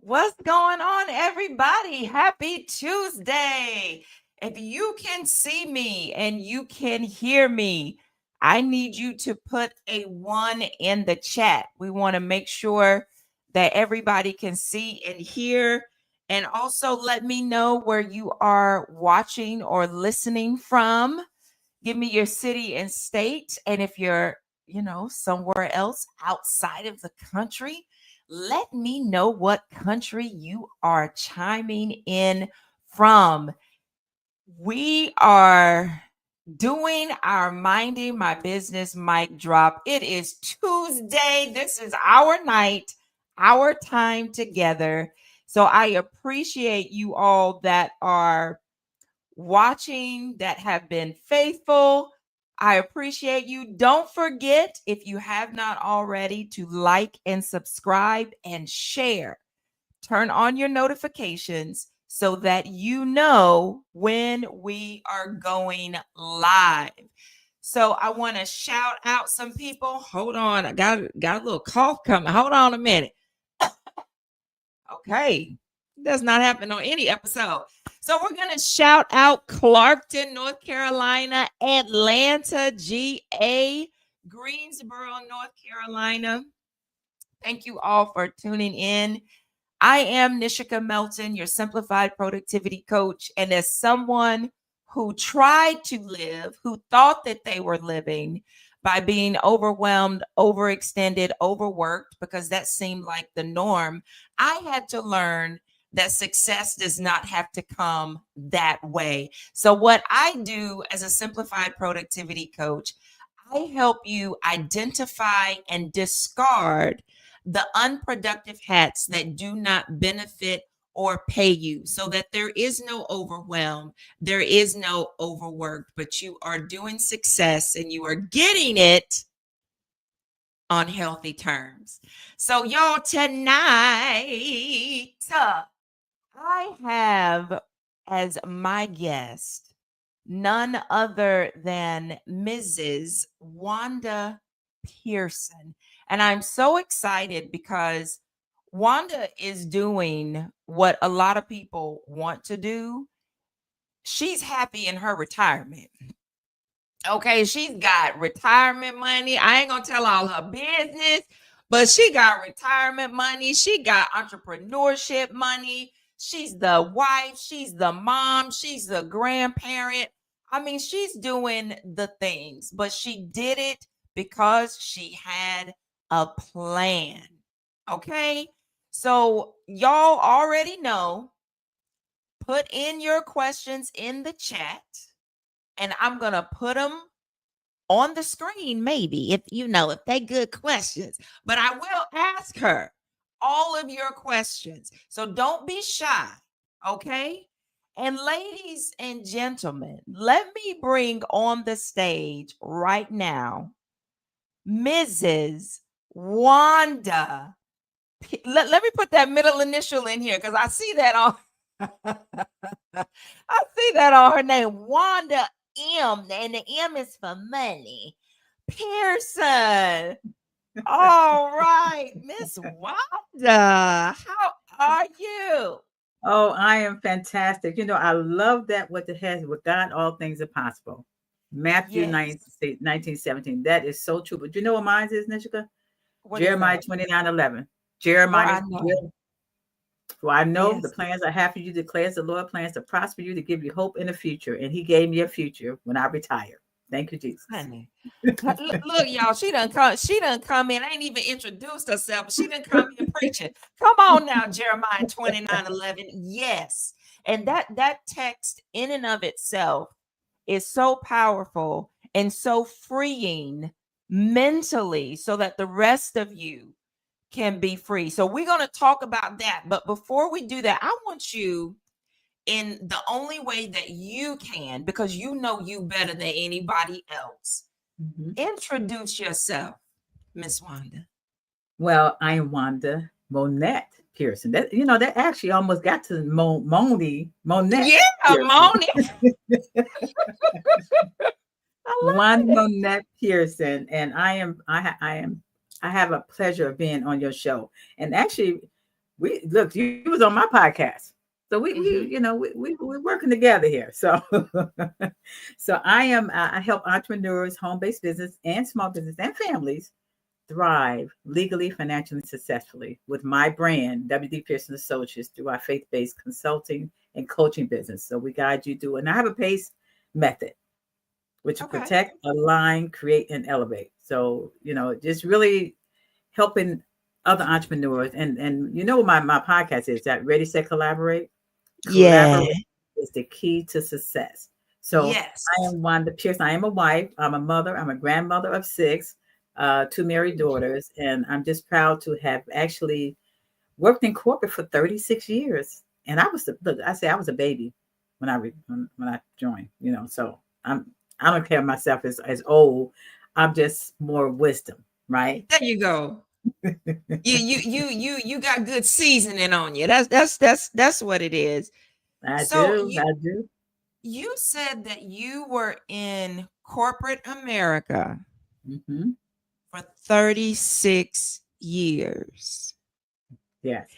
What's going on, everybody? Happy Tuesday. If you can see me and you can hear me, I need you to put a one in the chat. We want to make sure that everybody can see and hear. And also let me know where you are watching or listening from. Give me your city and state. And if you're, somewhere else outside of the country, let me know what country you are chiming in from. We are doing our minding my business mic drop. It is Tuesday. This is our night, our time together. So I appreciate you all that are watching, that have been faithful. I appreciate you. Don't forget, if you have not already, to like and subscribe and share. Turn on your notifications so that you know when we are going live. So I want to shout out some people. Hold on, I got a little cough coming. Hold on a minute. Okay, does not happen on any episode. So we're going to shout out Clarkton, North Carolina, Atlanta, GA, Greensboro, North Carolina. Thank you all for tuning in. I am Nishika Melton, your simplified productivity coach. And as someone who tried to live, who thought that they were living by being overwhelmed, overextended, overworked, because that seemed like the norm, I had to learn that success does not have to come that way. So, what I do as a simplified productivity coach, I help you identify and discard the unproductive hats that do not benefit or pay you, so that there is no overwhelm, there is no overwork, but you are doing success and you are getting it on healthy terms. So, y'all, tonight, I have as my guest none other than Mrs. Wanda Pearson. And I'm so excited because Wanda is doing what a lot of people want to do. She's happy in her retirement. Okay, she's got retirement money. I ain't gonna tell all her business, but she got retirement money. She got entrepreneurship money. She's the wife, she's the mom, she's the grandparent. I mean, she's doing the things, but she did it because she had a plan. Okay, so y'all already know, put in your questions in the chat, and I'm gonna put them on the screen, maybe, if they good questions. But I will ask her all of your questions. So don't be shy. Okay. And ladies and gentlemen, let me bring on the stage right now Mrs. Wanda. Let me put that middle initial in here because I see that on I see that on her name, Wanda M, and the M is for money. Pearson. All right, Miss Wanda, how are you? Oh, I am fantastic. I love that what it has with God, all things are possible. Matthew Yes. 19:17. That is so true. But you know what mine is, Nishika? What is Jeremiah that? 29:11. Girl, Jeremiah, I know. for I know the Yes, plans I have for you, declares the Lord, plans to prosper you, to give you hope in the future. And he gave me a future when I retire. Thank you, Jesus. honey. Look, y'all, she done come. She done come in. Ain't even introduced herself. But she done come in preaching. Come on now, Jeremiah 29:11. Yes, and that text in and of itself is so powerful and so freeing mentally, so that the rest of you can be free. So we're going to talk about that. But before we do that, I want you, in the only way that you can, because you know you better than anybody else, Mhm. introduce yourself, Miss Wanda. Well, I am Wanda Monette Pearson. That actually almost got to Moni Monette Yeah, Pearson. Moni. I Wanda love it. Monette Pearson, and I have a pleasure of being on your show. And actually, we look, you was on my podcast. So Hmm. we're working together here. So so I help entrepreneurs, home-based business and small business and families thrive legally, financially, successfully with my brand, WD Pearson Associates, through our faith-based consulting and coaching business. So we guide you through, and I have a PACE method, which will Okay. protect, align, create, and elevate. So, just really helping other entrepreneurs. And what my podcast is, that Ready, Set, Collaborate. Yeah. Collaborate is the key to success. So I Yes. am Wanda Pearson. I am a wife. I'm a mother. I'm a grandmother of six, two married daughters. And I'm just proud to have actually worked in corporate for 36 years. And look, I say I was a baby when I joined, so I don't care myself as old. I'm just more wisdom, right? There you go. You got good seasoning on you. That's what it is. I So do. I do. you said that you were in corporate America Hmm. for 36 years. Yes.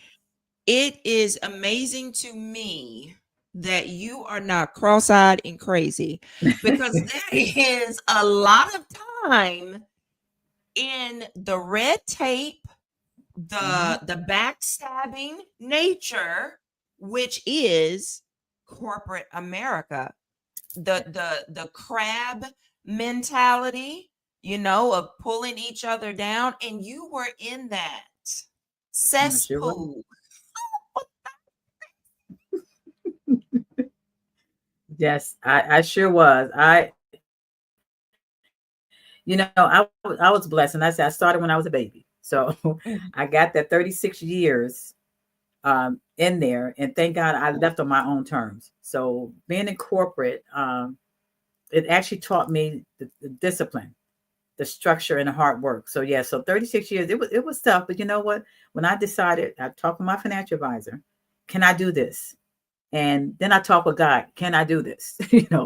It is amazing to me that you are not cross-eyed and crazy, because there is a lot of time in the red tape, Hmm. the backstabbing nature, which is corporate America, the crab mentality, of pulling each other down, and you were in that I sure was. cesspool. Yes, I sure was. I was blessed, and I said I started when I was a baby. So I Mhm. got that 36 years in there, and thank God I left on my own terms. So being in corporate, it actually taught me the discipline, the structure, and the hard work. So yeah, so 36 years, it was tough, but you know what? When I decided, I talked with my financial advisor, can I do this? And then I talked with God, can I do this?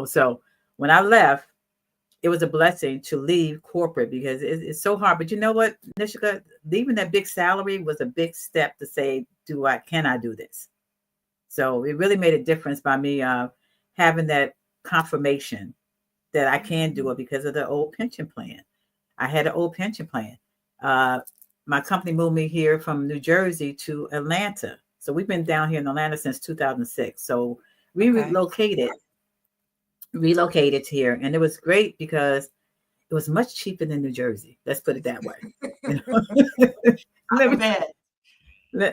So when I left, it was a blessing to leave corporate because it's so hard. But you know what, Nishika, leaving that big salary was a big step to say, can I do this? So it really made a difference by me having that confirmation that I can do it because of the old pension plan. I had an old pension plan. Uh, my company moved me here from New Jersey to Atlanta. So we've been down here in Atlanta since 2006. So we Okay. relocated here, and it was great because it was much cheaper than New Jersey. Let's put it that way. You know? let I me, bet.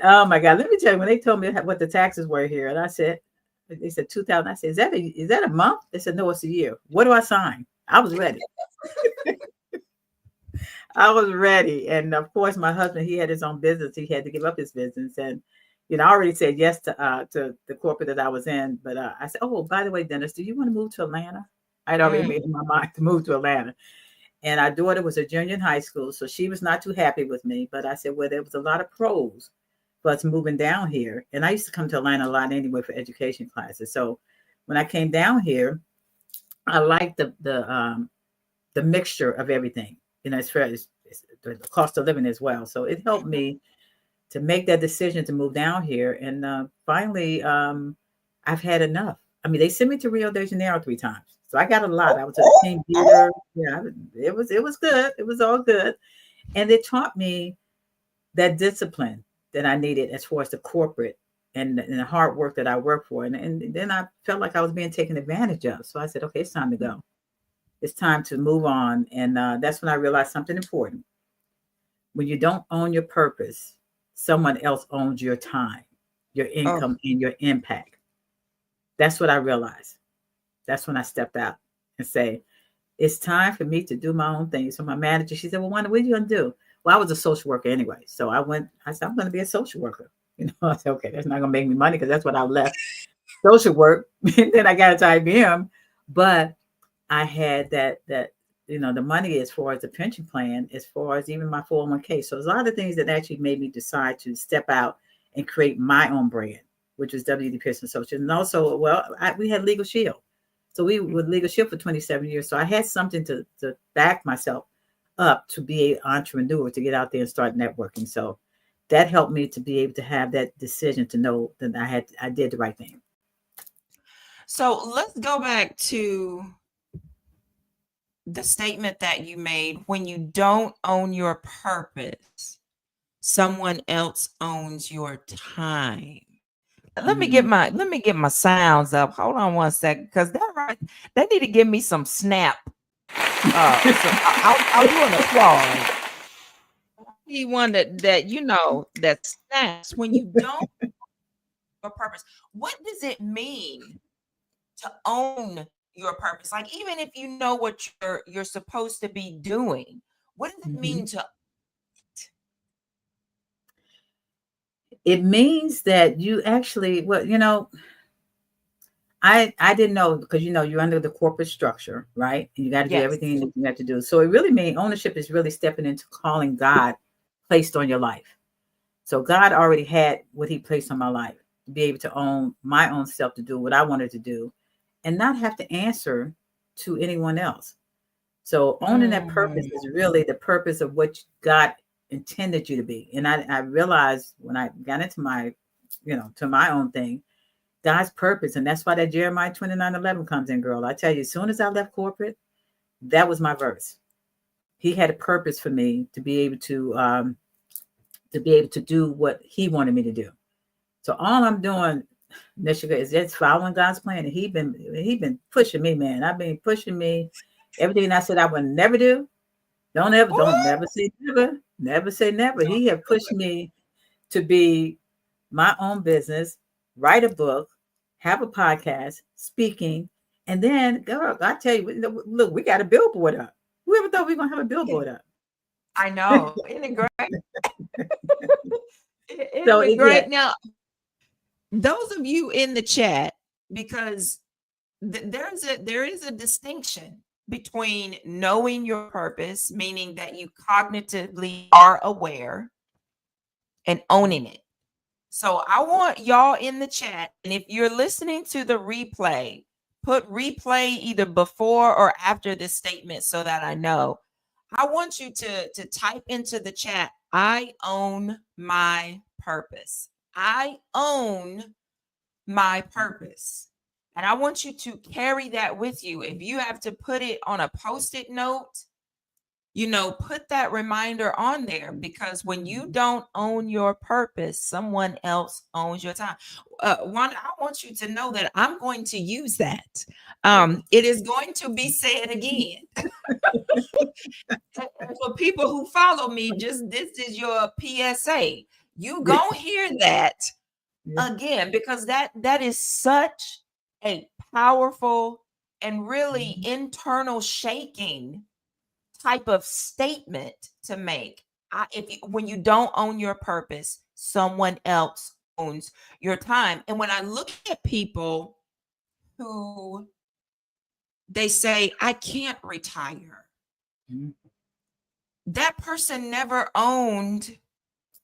oh my God, let me tell you, when they told me what the taxes were here, and I said, they said 2000. I said, is that a month? They said, no, it's a year. What do I sign? I was ready. I was ready. And of course, my husband, he had his own business. He had to give up his business. And, I already said yes to the corporate that I was in. But I said, oh, by the way, Dennis, do you want to move to Atlanta? I'd already Mm. made in my mind to move to Atlanta. And our daughter was a junior in high school. So she was not too happy with me. But I said, well, there was a lot of pros for us moving down here. And I used to come to Atlanta a lot anyway for education classes. So when I came down here, I liked the mixture of everything, as far as the cost of living as well. So it helped me to make that decision to move down here. And finally, I've had enough. I mean, they sent me to Rio de Janeiro 3 times. So I got a lot. I was a team leader. Yeah, it was good. It was all good. And it taught me that discipline that I needed as far as the corporate and the hard work that I work for. And then I felt like I was being taken advantage of. So I said, okay, it's time to go. It's time to move on. And that's when I realized something important. When you don't own your purpose, someone else owns your time, your Oh, income, and your impact. That's what I realized. That's when I stepped out and say, it's time for me to do my own thing. So my manager, she said, well, Wanda, what are you going to do? Well, I was a social worker anyway. So I said, I'm going to be a social worker. I said, okay, that's not going to make me money because that's what I left social work. And then I got into IBM. But I had that the money as far as the pension plan, as far as even my 401k. So there's a lot of things that actually made me decide to step out and create my own brand, which was WD Pearson Associates. And also, well, we had Legal Shield. So we were Legal Shield for 27 years. So I had something to back myself up to be an entrepreneur, to get out there and start networking. So that helped me to be able to have that decision to know that I did the right thing. So let's go back to the statement that you made. When you don't own your purpose, someone else owns your time. Mhm. Let me get my sounds up. Hold on one second, because that right, they need to give me some snap. I'll do an applause. Be one that that snaps when you don't your purpose. What does it mean to own your purpose? Like, even if you know what you're supposed to be doing, what does it Mhm. mean to It means that you actually, well, I didn't know, because you're under the corporate structure, right? And you got to do yes. everything that you have to do. So it really means ownership is really stepping into calling God placed on your life. So God already had what He placed on my life to be able to own my own self, to do what I wanted to do, and not have to answer to anyone else. So owning that purpose Mm, is really the purpose of what God intended you to be. And I realized when I got into my, to my own thing, God's purpose. And that's why that Jeremiah 29:11 comes in, girl. I tell you, as soon as I left corporate, that was my verse. He had a purpose for me to be able to do what He wanted me to do. So all I'm doing, Nishika, is just following God's plan. And he been pushing me, man. I've been pushing me. Everything I said I would never do. Don't ooh, never say never. Never say never. don't He have do pushed it. me to be my own business, write a book, have a podcast, speaking, and then, girl, I tell you, look, we got a billboard up. Who ever thought we were gonna have a Yeah, billboard up? I know. Isn't it great? So Isn't it yeah. great? Now, those of you in the chat, because there is a distinction between knowing your purpose, meaning that you cognitively are aware, and owning it. So I want y'all in the chat, and if you're listening to the replay, put replay either before or after this statement so that I know. I want you to type into the chat, I own my purpose. I own my purpose. And I want you to carry that with you. If you have to put it on a post-it note, put that reminder on there, because when you don't own your purpose, someone else owns your time. Wanda, I want you to know that I'm going to use that. It is going to be said again. And for people who follow me, just this is your PSA. You gonna hear that Yeah. again, because that is such a powerful and really internal shaking type of statement to make. When you don't own your purpose, someone else owns your time. And when I look at people who they say, I can't retire, Mhm. that person never owned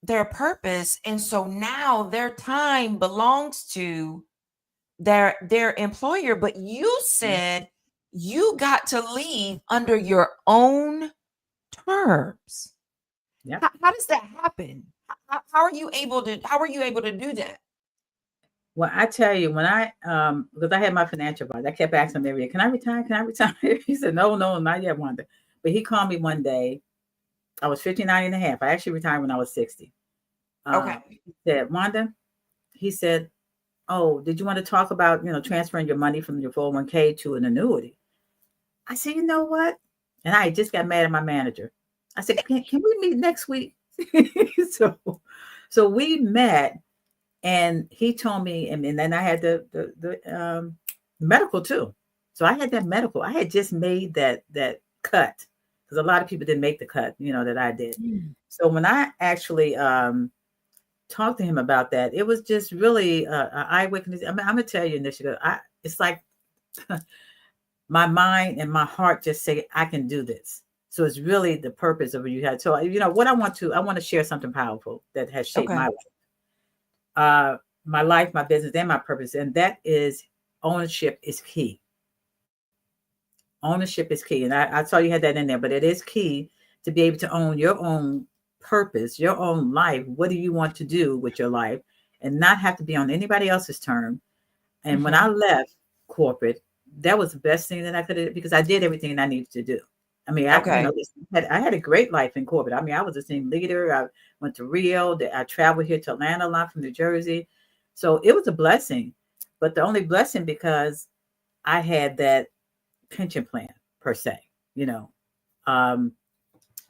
their purpose. And so now their time belongs to their employer. But you Yeah. said you got to leave under your own terms. Yeah. How does that happen? How are you able to do that? Well, I tell you, when because I had my financial advisor, I kept asking him every year, can I retire? Can I retire? He said, no, no, not yet, Wanda. But he called me one day. I was 59 and a half. I actually retired when I was 60. Okay. He said, Wanda, he said, oh, did you want to talk about, transferring your money from your 401k to an annuity? I said, you know what? And I just got mad at my manager. I said, can we meet next week? so, so we met, and he told me, and then I had the medical too. So I had that medical. I had just made that cut, because a lot of people didn't make the cut, that I did. Mm. So when I actually talked to him about that, it was just really an eye awakening. I mean, I'm gonna tell you, Nisha, it's like my mind and my heart just say, I can do this. So it's really the purpose of what you had. So what I want to share something powerful that has shaped Okay. my life, my business, and my purpose, and that is ownership is key. Ownership is key, and I saw you had that in there, but it is key to be able to own your own purpose, your own life. What do you want to do with your life, and not have to be on anybody else's term. And when I Mhm. left corporate, that was the best thing that I could have, because I did everything I needed to do. I mean, Okay. I had a great life in corporate. I mean, I was a team leader. I went to Rio. I traveled here to Atlanta a lot from New Jersey. So it was a blessing, but the only blessing because I had that pension plan per se, you know. Um,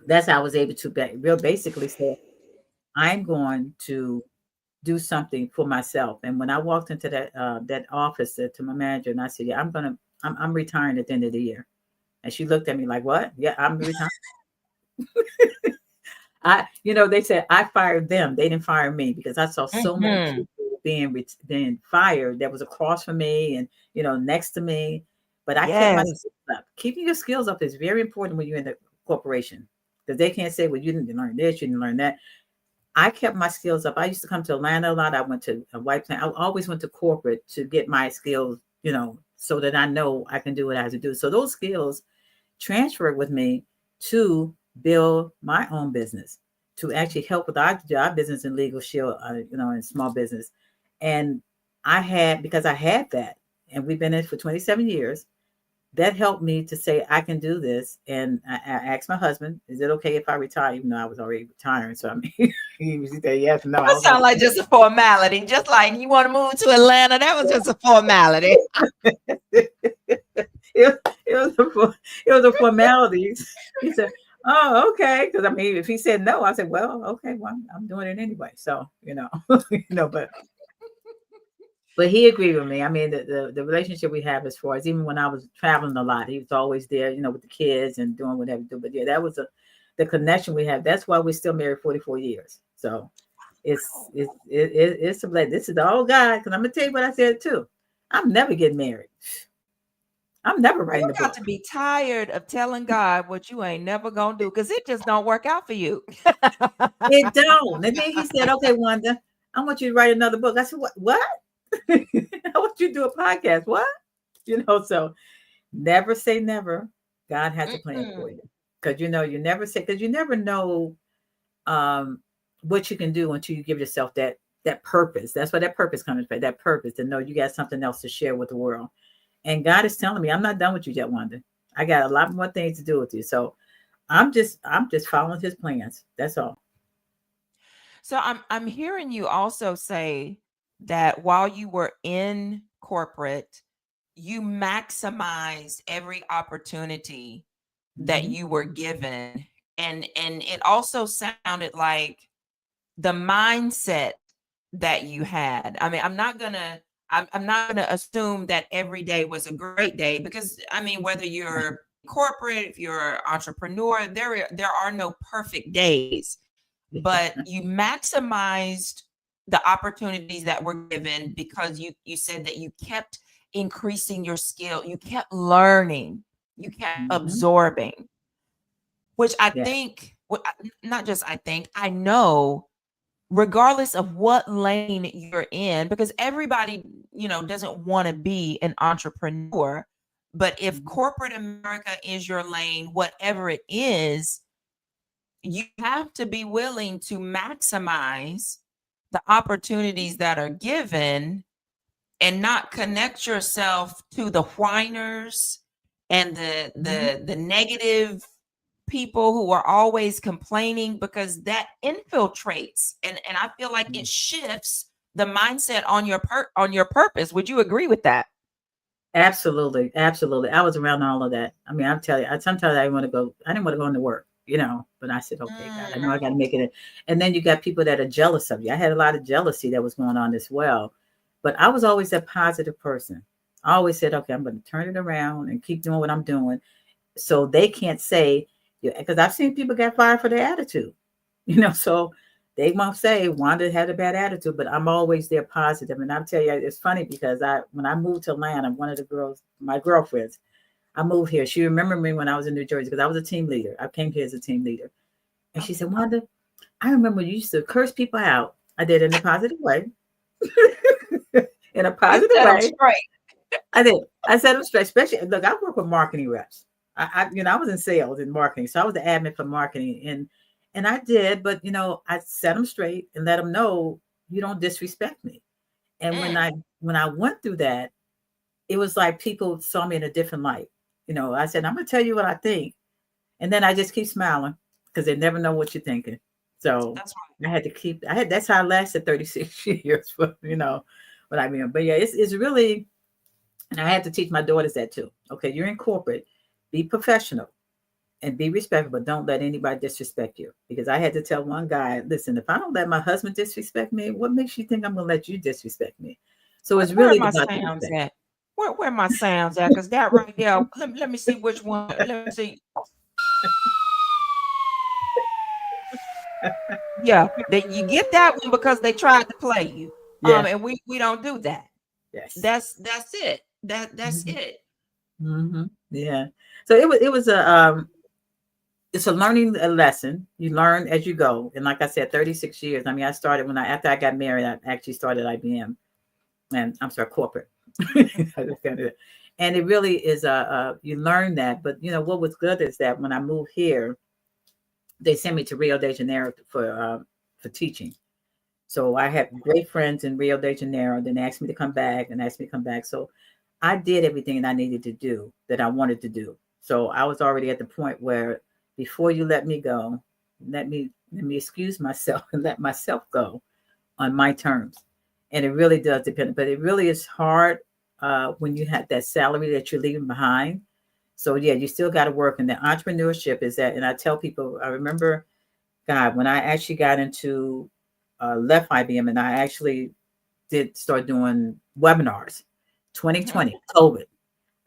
that's how I was able to real basically say, I'm going to do something for myself. And when I walked into that office to my manager, and I said, "Yeah, I'm retiring at the end of the year." And she looked at me like, "What? Yeah, I'm retiring." They said I fired them. They didn't fire me because I saw so many Mhm. people being fired that was across from me and next to me. But I kept my Yes. skills up. Keeping your skills up is very important when you're in the corporation because they can't say, "Well, you didn't learn this, you didn't learn that." I kept my skills up. I used to come to Atlanta a lot. I went to a white plant. I always went to corporate to get my skills, so that I know I can do what I have to do. So those skills transferred with me to build my own business, to actually help with our job business and legal shield, and small business. And because I had that, and we've been in it for 27 years, that helped me to say I can do this. And I asked my husband, "Is it okay if I retire?" Even though I was already retiring, so I mean, he said yes and no. I That was like, sounds like just a formality. Just like you want to move to Atlanta. That was just a formality. it, it was it was a formality. He said, "Oh, okay," because I mean, if he said no, I said, "Well, okay, well, I'm doing it anyway." So but he agreed with me. I mean, the relationship we have as far as even when I was traveling a lot, he was always there, with the kids and doing whatever to do. But yeah, that was the connection we have. That's why we're still married 44 years. So it's a blessing. This is all God. Because I'm gonna tell you what I said too. I'm never getting married. I'm never You writing a got book. to be tired of telling God what you ain't never gonna do because it just don't work out for you. It don't. And then he said, "Okay, Wanda, I want you to write another book." I said, "What? What? I want you to do a podcast. What?" So never say never. God has a plan for Mm-mm. you. Because you never say, because you never know um what you can do until you give yourself that purpose. That's where that purpose comes from. That purpose to know you got something else to share with the world. And God is telling me, I'm not done with you yet, Wanda. I got a lot more things to do with you. So I'm just following his plans. That's all. So I'm hearing you also say that while you were in corporate, you maximized every opportunity that Hmm. you were given. And it also sounded like the mindset that you had. I mean, I'm not gonna assume that every day was a great day because I mean, whether you're corporate, if you're an entrepreneur, there are no perfect days, but you maximized the opportunities that were given because you said that you kept increasing your skill, you kept learning, you kept Hmm. absorbing, which I Yeah. think, not just I think, I know regardless of what lane you're in, because everybody, doesn't want to be an entrepreneur. But if Hmm. corporate America is your lane, whatever it is, you have to be willing to maximize the opportunities that are given and not connect yourself to the whiners and the Hmm. the the negative people who are always complaining because that infiltrates and I feel like it shifts the mindset on your purpose. Would you agree with that? Absolutely, absolutely. I was around all of that. I mean, I'm telling you, sometimes I want to go. I didn't want to go into work, but I said, "Okay, God, I know I Mm, got to make it." And then you got people that are jealous of you. I had a lot of jealousy that was going on as well, but I was always a positive person. I always said, "Okay, I'm going to turn it around and keep doing what I'm doing," so they can't say, yeah, because I've seen people get fired for their attitude. So they won't say Wanda had a bad attitude, but I'm always there positive. And I'll tell you, it's funny because when I moved to Atlanta, one of the girls, my girlfriends, I moved here. She remembered me when I was in New Jersey because I was a team leader. I came here as a team leader. And she said, Wanda, I remember you used to curse people out. I did it in a positive way. In a you positive set them way. straight. I did. I said them straight, especially look, I work with marketing reps. I was in sales and marketing. So I was the admin for marketing. And I did, but I set them straight and let them know you don't disrespect me. And when Mm, I went through that, it was like people saw me in a different light. I said, I'm gonna tell you what I think. And then I just keep smiling because they never know what you're thinking. So that's right. that's how I lasted 36 years for, what I mean. But yeah, it's really, and I had to teach my daughters that too. Okay, you're in corporate, be professional and be respectful, but don't let anybody disrespect you. Because I had to tell one guy, listen, if I don't let my husband disrespect me, what makes you think I'm gonna let you disrespect me? So it's Where are really my about sounds respect. at? Where my sounds at? Because that right there, let me see which one. Let me see. Yeah, that you get that one because they tried to play you. Yeah. And we don't do that. Yes. That's it. That's Hmm. it. Hmm. Yeah. So it was a it's a learning a lesson. You learn as you go. And like I said, 36 years. I mean, I started after I got married, I actually started IBM, and I'm sorry, corporate. And it really is you learn that. But what was good is that when I moved here, they sent me to Rio de Janeiro for teaching. So I had great friends in Rio de Janeiro. Then they asked me to come back and asked me to come back. So I did everything that I needed to do that I wanted to do. So I was already at the point where before you let me go, let me excuse myself and let myself go on my terms. And it really does depend, but it really is hard when you have that salary that you're leaving behind. So yeah, you still got to work. And the entrepreneurship is that. And I tell people, I remember, God, when I actually got into left IBM and I actually did start doing webinars, Mhm. 2020, COVID.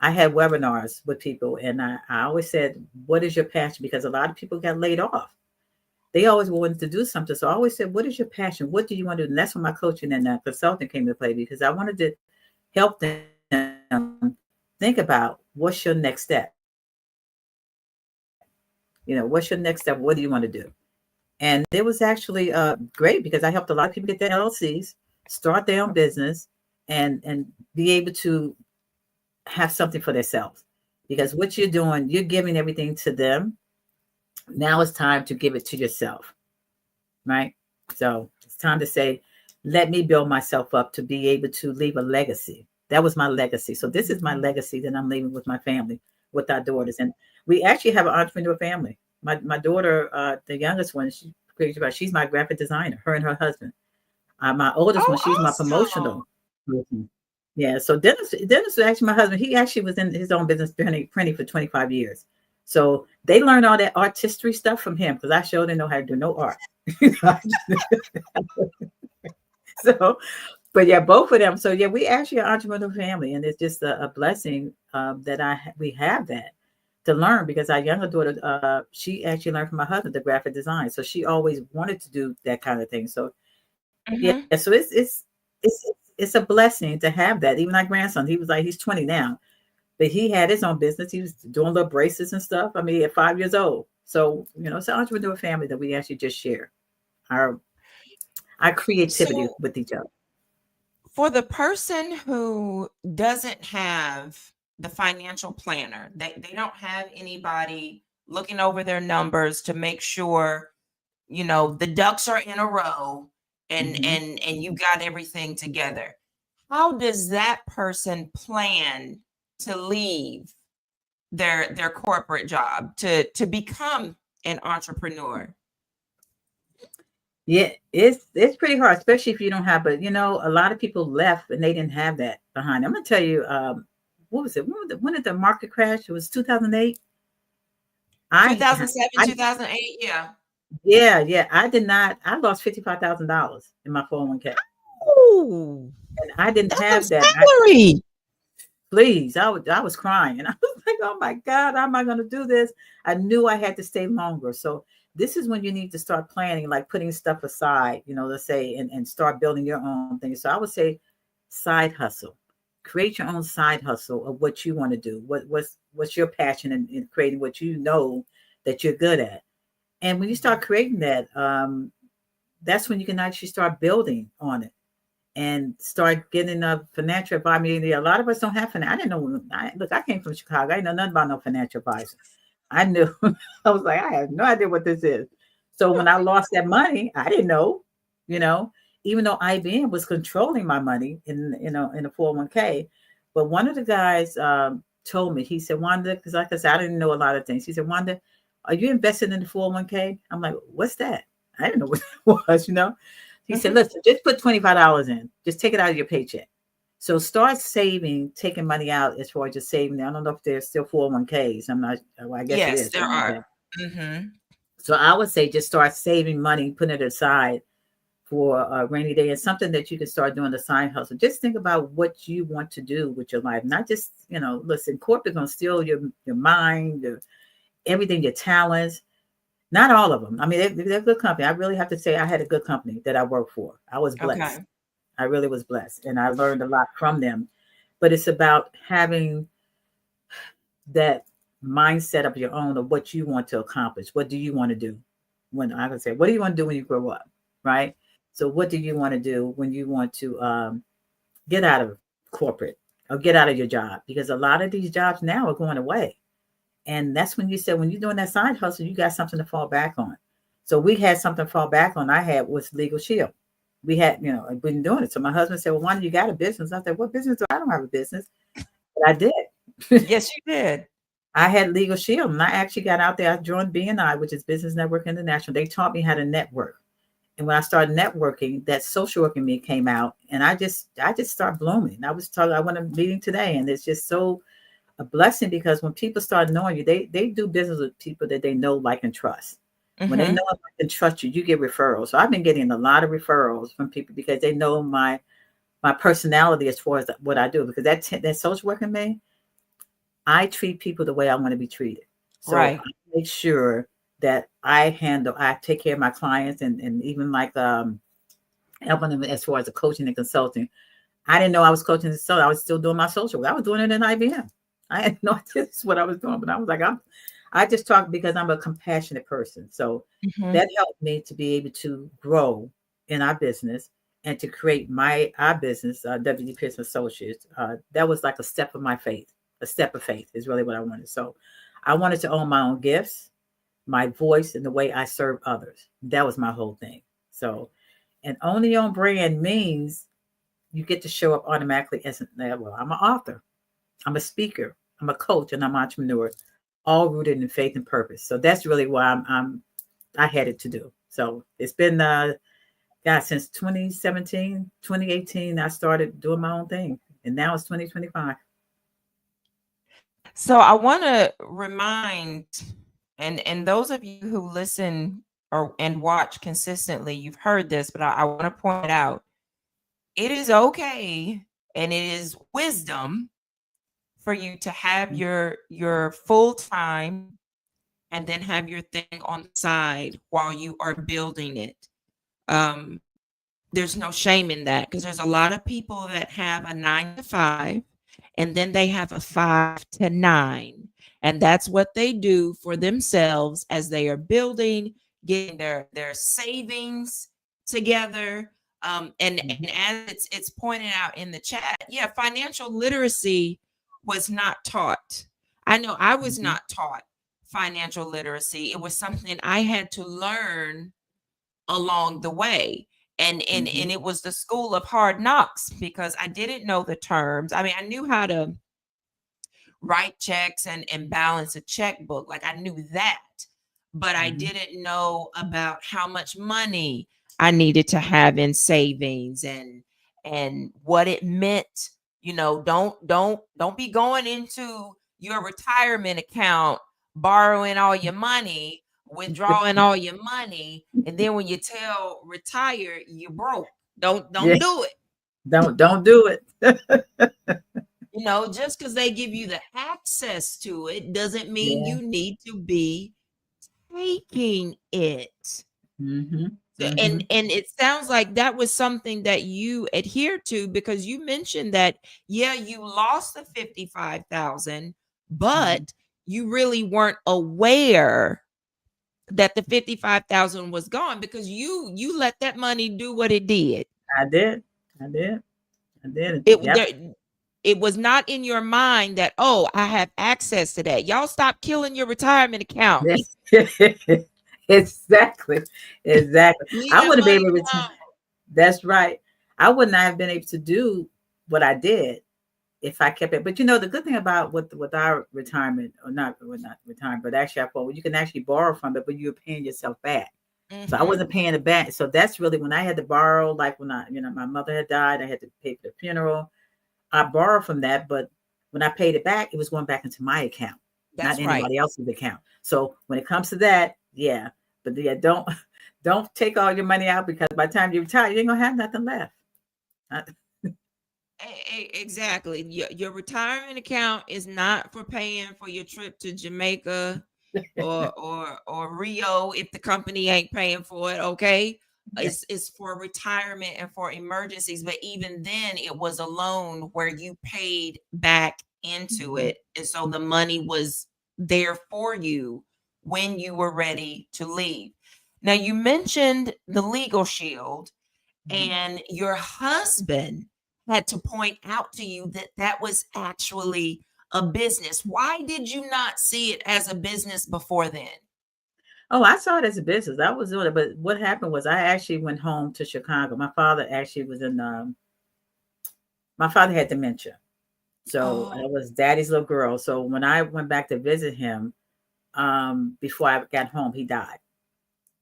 I had webinars with people, and I always said, what is your passion? Because a lot of people got laid off. They always wanted to do something. So I always said, what is your passion? What do you want to do? And that's when my coaching and consulting came to play, because I wanted to help them think about what's your next step. What's your next step? What do you want to do? And it was actually great because I helped a lot of people get their LLCs, start their own business, and be able to have something for themselves. Because what you're doing, you're giving everything to them. Now it's time to give it to yourself, right? So it's time to say, let me build myself up to be able to leave a legacy. That was my legacy. So this is my legacy that I'm leaving with my family, with our daughters. And we actually have an entrepreneur family. My daughter, the youngest one, she's my graphic designer, her and her husband. My oldest one, Oh, she's my awesome. promotional person. Yeah, so Dennis was actually my husband. He actually was in his own business printing for 25 years. So they learned all that artistry stuff from him because I sure didn't know how to do no art. So, but yeah, both of them. So yeah, we actually are an entrepreneurial family, and it's just a blessing that we have that to learn, because our younger daughter, she actually learned from my husband the graphic design, so she always wanted to do that kind of thing. So yeah, so Hmm. it's a blessing to have that. Even my grandson, he's 20 now, but he had his own business. He was doing little braces and stuff. I mean, at 5 years old. So it's an entrepreneur family that we actually just share our our creativity So with each other. for the person who doesn't have the financial planner, they don't have anybody looking over their numbers to make sure, the ducks are in a row and Hmm. and you got everything together. How does that person plan to leave their corporate job to become an entrepreneur? Yeah, it's pretty hard, especially if you don't have. But a lot of people left and they didn't have that behind. I'm gonna tell you, what was it? When did the market crash? It was 2008. I, 2007, I, 2008, yeah. yeah, I did not. I lost $55,000 in my 401k, Ooh, and I didn't that's some have that. salary. Please, I was crying, and I was like, oh my God, how am I gonna do this? I knew I had to stay longer. So this is when you need to start planning, like putting stuff aside, let's say, and start building your own thing. So I would say side hustle. Create your own side hustle of what you want to do. What's your passion in creating what you know that you're good at. And when you start creating that, that's when you can actually start building on it and start getting a financial advice. I mean, a lot of us don't have financial. I didn't know. Look, I came from Chicago. I didn't know nothing about no financial advisor. I knew. I was like, I have no idea what this is. So when I lost that money, I didn't know, you know, even though IBM was controlling my money in, in the 401k. But one of the guys told me, he said, Wanda, because like I said, I didn't know a lot of things. He said, Wanda, are you invested in the 401k? I'm like, what's that? I didn't know what it was, you know. He said, Mhm. listen, just put $25 in. Just take it out of your paycheck. So start saving, taking money out as far as just saving. I don't know if there's still 401ks. I'm not, well, I guess it Yes, is. there are. Mhm. So I would say just start saving money, putting it aside for a rainy day, and something that you can start doing the side hustle. Just think about what you want to do with your life. Not just, listen, corporate gonna steal your mind, everything, your talents. Not all of them. I mean, they're a good company. I really have to say I had a good company that I worked for. I was blessed. Okay. I really was blessed. And I learned a lot from them. But it's about having that mindset of your own of what you want to accomplish. What do you want to do? When I would say, what do you want to do when you grow up? Right. So what do you want to do when you want to get out of corporate or get out of your job? Because a lot of these jobs now are going away. And that's when you said, when you're doing that side hustle, you got something to fall back on. So we had something to fall back on. I had was Legal Shield. We had, I've been doing it. So my husband said, well, why don't you got a business? I said, what business? I don't have a business. But I did. Yes, you did. I had Legal Shield, and I actually got out there. I joined BNI, which is Business Network International. They taught me how to network. And when I started networking, that social work in me came out, and I just started blooming. I was talking. I went to a meeting today, and it's just so a blessing because when people start knowing you, they do business with people that they know, like, and trust. When they know Mhm. and like and trust you, you get referrals. So I've been getting a lot of referrals from people because they know my personality as far as what I do. Because that social work in me, I treat people the way I want to be treated. So Right. I make sure that I take care of my clients and even like helping them as far as the coaching and consulting. I didn't know I was coaching and consulting. I was still doing my social work. I was doing it in IBM. I had no idea this is what I was doing, but I was like, I just talk because I'm a compassionate person. So Mhm. that helped me to be able to grow in our business and to create our business, WD Pearson Associates. That was like a step of my faith. A step of faith is really what I wanted. So I wanted to own my own gifts, my voice, and the way I serve others. That was my whole thing. So, and owning your own brand means you get to show up automatically as well. I'm an author, I'm a speaker, I'm a coach, and I'm an entrepreneur, all rooted in faith and purpose. So that's really why I had it to do. So it's been God, since 2017, 2018, I started doing my own thing. And now it's 2025. So I want to remind and those of you who listen or and watch consistently, you've heard this, but I want to point it out. It is okay and it is wisdom for you to have your full time and then have your thing on the side while you are building it. Um, there's no shame in that because there's a lot of people that have a 9 to 5 and then they have a 5 to 9. And that's what they do for themselves as they are building, getting their savings together. And Mhm. as it's pointed out in the chat, yeah, financial literacy was not taught. I know I was Mhm. not taught financial literacy. It was something I had to learn along the way. And Mhm. it was the school of hard knocks because I didn't know the terms. I mean, I knew how to write checks and balance a checkbook. Like I knew that, but I Mhm. didn't know about how much money I needed to have in savings and what it meant. Don't be going into your retirement account borrowing all your money, withdrawing all your money, and then when you tell retire, you broke. Don't Yeah. do it. Don't do it. Just because they give you the access to it doesn't mean Yeah. you need to be taking it. Mhm. And Mhm. and it sounds like that was something that you adhered to because you mentioned that, yeah, you lost the 55,000, Mhm. but you really weren't aware that the 55,000 was gone because you let that money do what it did. I did. I did. I did. It Yep. there it was not in your mind that, "Oh, I have access to that." Y'all stop killing your retirement account. Yes. Exactly. Exactly. Leave I that wouldn't be money able to. alone. That's right. I would not have been able to do what I did if I kept it. But the good thing about with our retirement, or not, well, not retirement, but actually, you can actually borrow from it, but you're paying yourself back. So I Mm-hmm. wasn't paying it back. So that's really when I had to borrow, like when my mother had died, I had to pay for the funeral. I borrowed from that, but when I paid it back, it was going back into my account, not That's right. anybody else's account. So when it comes to that, yeah, but yeah, don't take all your money out because by the time you retire, you ain't gonna have nothing left. Uh, Exactly. Your retirement account is not for paying for your trip to Jamaica or Rio if the company ain't paying for it, okay? yeah. It's for retirement and for emergencies, but even then it was a loan where you paid back into Mhm. it. And so the money was there for you when you were ready to leave. Now you mentioned the legal shield Mhm. and your husband had to point out to you that that was actually a business. Why did you not see it as a business before then? Oh, I saw it as a business. I was doing it, but what happened was I actually went home to Chicago. My father actually was in. My father had dementia, so I Oh, was daddy's little girl. So when I went back to visit him, before I got home, he died.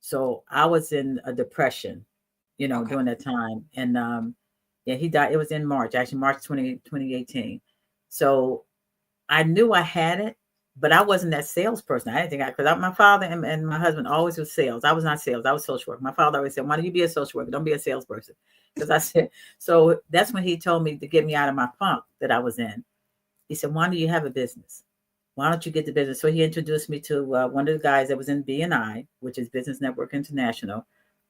So I was in a depression, okay. during that time. And yeah, he died. It was in March, actually March 2018. So I knew I had it, but I wasn't that salesperson. I didn't think because my father and my husband always was sales. I was not sales. I was social work. My father always said, "Why don't you be a social worker? Don't be a salesperson." Because I said, so that's when he told me to get me out of my funk that I was in. He said, "Why don't you have a business? Why don't you get the business?" So he introduced me to one of the guys that was in BNI, which is Business Network International.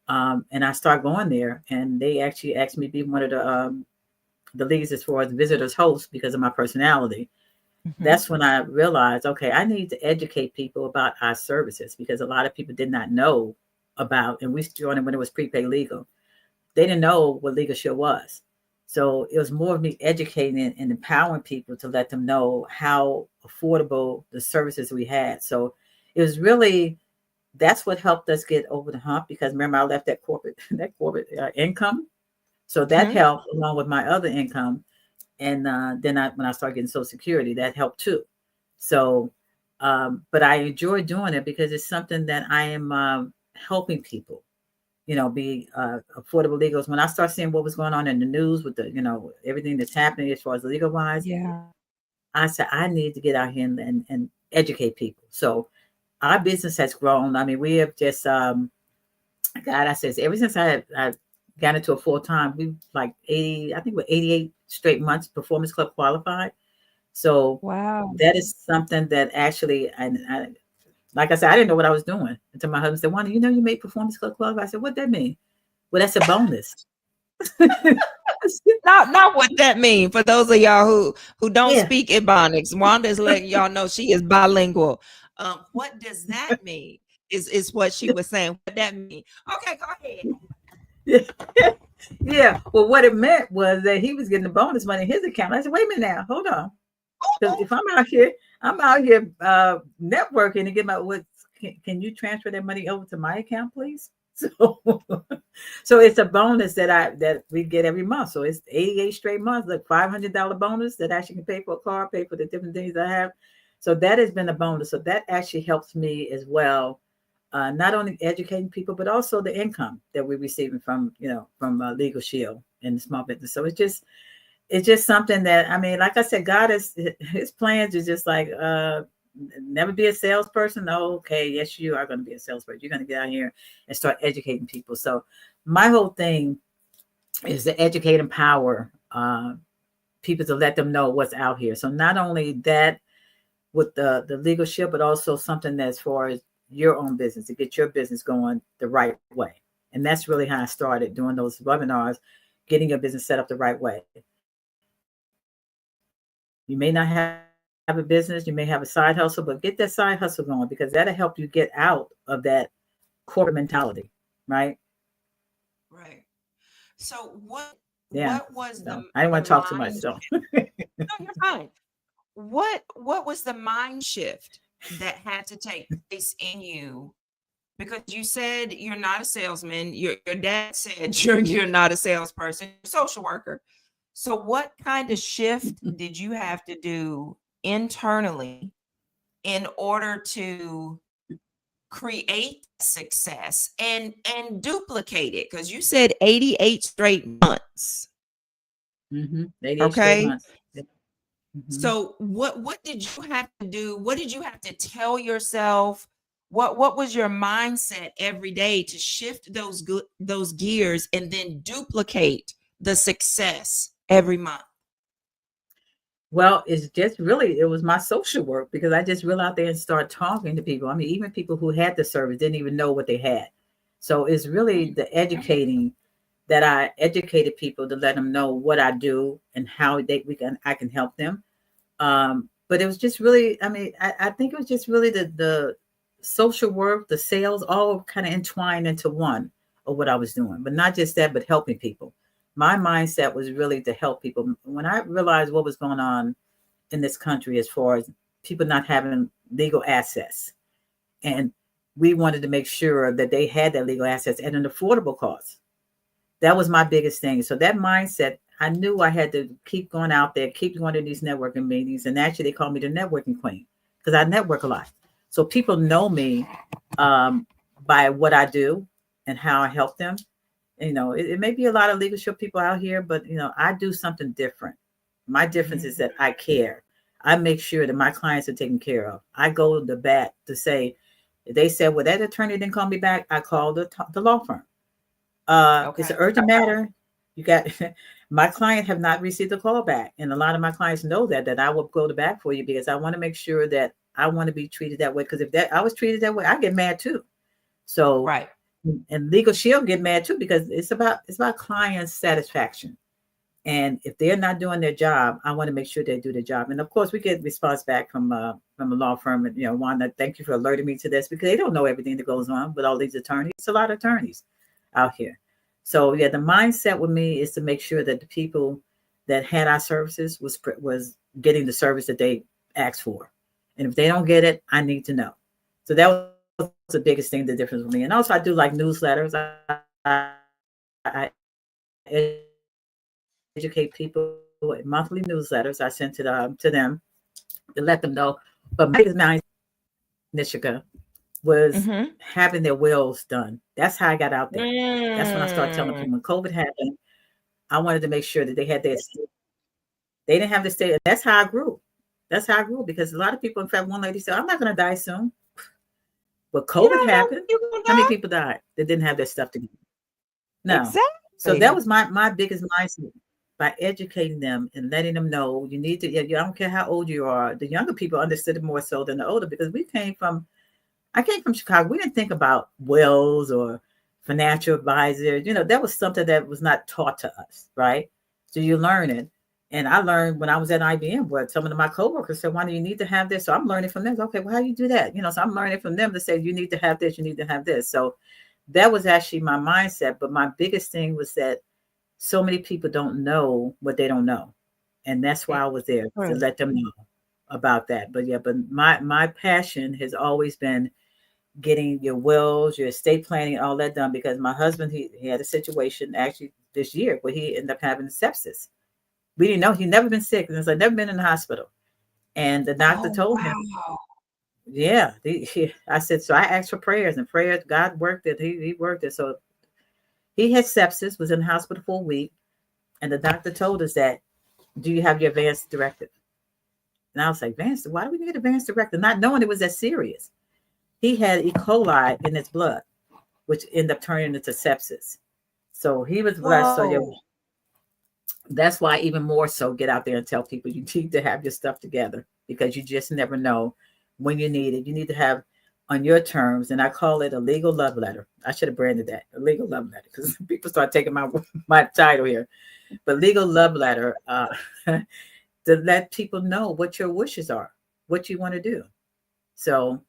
And I started going there, and they actually asked me to be one of the leads as far as visitors host because of my personality. Mhm. That's when I realized, okay, I need to educate people about our services because a lot of people did not know about, and we joined it when it was prepaid legal. They didn't know what Legal Shield was. So it was more of me educating and empowering people to let them know how affordable the services we had. So it was really that's what helped us get over the hump because remember I left that corporate income, so that Mhm. helped along with my other income, and then when I started getting Social Security, that helped too. So, but I enjoy doing it because it's something that I am helping people be affordable legals. When I start seeing what was going on in the news with the, everything that's happening as far as legal wise, Yeah. I said, I need to get out here and educate people. So our business has grown. I mean, we have just, God, I says, ever since I got into a full time, we like 80, I think we're 88 straight months Performance Club qualified. So Wow. that is something that actually, I like I said, I didn't know what I was doing until my husband said, Wanda, you made Performance Club qualified. I said, what that mean? Well, that's a bonus. Not what that mean for those of y'all who don't Yeah. speak Ebonics. Wanda is letting y'all know she is bilingual. What does that mean? Is what she was saying. What that mean? Okay, go ahead. Yeah. Yeah. Well, what it meant was that he was getting the bonus money in his account. I said, wait a minute now, hold on. Because if I'm out here networking and get my what can you transfer that money over to my account, please? So so it's a bonus that we get every month. So it's 88 straight months, like $500 bonus that actually can pay for a car, pay for the different things I have. So that has been a bonus. So that actually helps me as well, not only educating people, but also the income that we're receiving from Legal Shield and the small business. So it's just something that I mean, like I said, God is his plans is just like never be a salesperson. Oh, okay, yes, you are going to be a salesperson. You're going to get out here and start educating people. So my whole thing is to educate, empower people to let them know what's out here. So not only that with the legal ship, but also something that's far as your own business to get your business going the right way. And that's really how I started doing those webinars, getting your business set up the right way. You may not have a business, you may have a side hustle, but get that side hustle going because that'll help you get out of that corporate mentality, right? Right. So Yeah. what was So I didn't the want to talk too much. mind? So No, you're fine. What was the mind shift that had to take place in you because you said you're not a salesman. Your dad said you're not a salesperson, you're a social worker. So what kind of shift did you have to do internally in order to create success and duplicate it? Because you said 88 straight months. 88 straight Okay. months. Yep. Mhm. So what did you have to do? What did you have to tell yourself? What was your mindset every day to shift those gears and then duplicate the success every month? Well, it's just really, it was my social work because I just real out there and start talking to people. I mean, even people who had the service didn't even know what they had. So it's really the educating that I educated people to let them know what I do and how I can help them. But it was just really, I mean, I think it was just really the social work, the sales, all kind of entwined into one of what I was doing. But not just that, but helping people. My mindset was really to help people. When I realized what was going on in this country as far as people not having legal access, and we wanted to make sure that they had that legal access at an affordable cost. That was my biggest thing. So that mindset, I knew I had to keep going out there, keep going to these networking meetings. And actually, they call me the networking queen because I network a lot. So people know me um, by what I do and how I help them. It may be a lot of leadership people out here, but I do something different. My difference is that I care. I make sure that my clients are taken care of. I go to the bat to say, they said, well, that attorney didn't call me back. I called the law firm. It's Okay. an urgent matter. You got my client have not received a call back, and a lot of my clients know that I will go to bat for you because I want to make sure that I want to be treated that way. Because if that I was treated that way, I get mad too. So, Right. and Legal Shield get mad too because it's about client satisfaction. And if they're not doing their job, I want to make sure they do their job. And of course, we get response back from a law firm. And Wanda, thank you for alerting me to this because they don't know everything that goes on with all these attorneys. It's a lot of attorneys out here. So yeah, the mindset with me is to make sure that the people that had our services was getting the service that they asked for. And if they don't get it, I need to know. So that was the biggest thing, the difference with me. And also, I do like newsletters. I educate people in monthly newsletters. I sent to them to let them know. But my biggest mind, Nishika, was Mm-hmm. having their wills done. That's how I got out there. That's when I started telling Mm. people when COVID happened, I wanted to make sure that they had their they didn't have to stay. That's how I grew. That's how I grew because a lot of people, in fact, one lady said, I'm not gonna die soon. But You COVID don't know when happened. you're gonna How many die. people died that didn't have their stuff together? No. So that Exactly. was my biggest mindset by educating them and letting them know you need to. I don't care how old you are. The younger people understood it more so than the older because I came from Chicago. We didn't think about wills or financial advisors. That was something that was not taught to us, right? So you learn it. And I learned when I was at IBM, where some of my coworkers said, "Why do you need to have this?" So I'm learning from them. Okay, well, how do you do that? So I'm learning from them to say, "You need to have this. You need to have this." So that was actually my mindset. But my biggest thing was that so many people don't know what they don't know, and that's why I was there to True. let them know about that. But yeah, but my passion has always been getting your wills, your estate planning, all that done because my husband he had a situation actually this year where he ended up having sepsis. We didn't know he'd never been sick, and it's like never been in the hospital. And the doctor Oh, told him, wow. yeah. I said, so I asked for prayers, and prayers, God worked it. He worked it. So he had sepsis, was in the hospital for a week, and the doctor told us that, do you have your advance directive? And I was like, advance? Why do we need advance directive? Not knowing it was that serious. He had E. coli in his blood, which ended up turning into sepsis. So he was blessed. So yeah, Whoa. that's why even more so get out there and tell people you need to have your stuff together because you just never know when you need it. You need to have on your terms, and I call it a legal love letter. I should have branded that a legal love letter because people start taking my title here. But legal love letter to let people know what your wishes are, what you want to do. So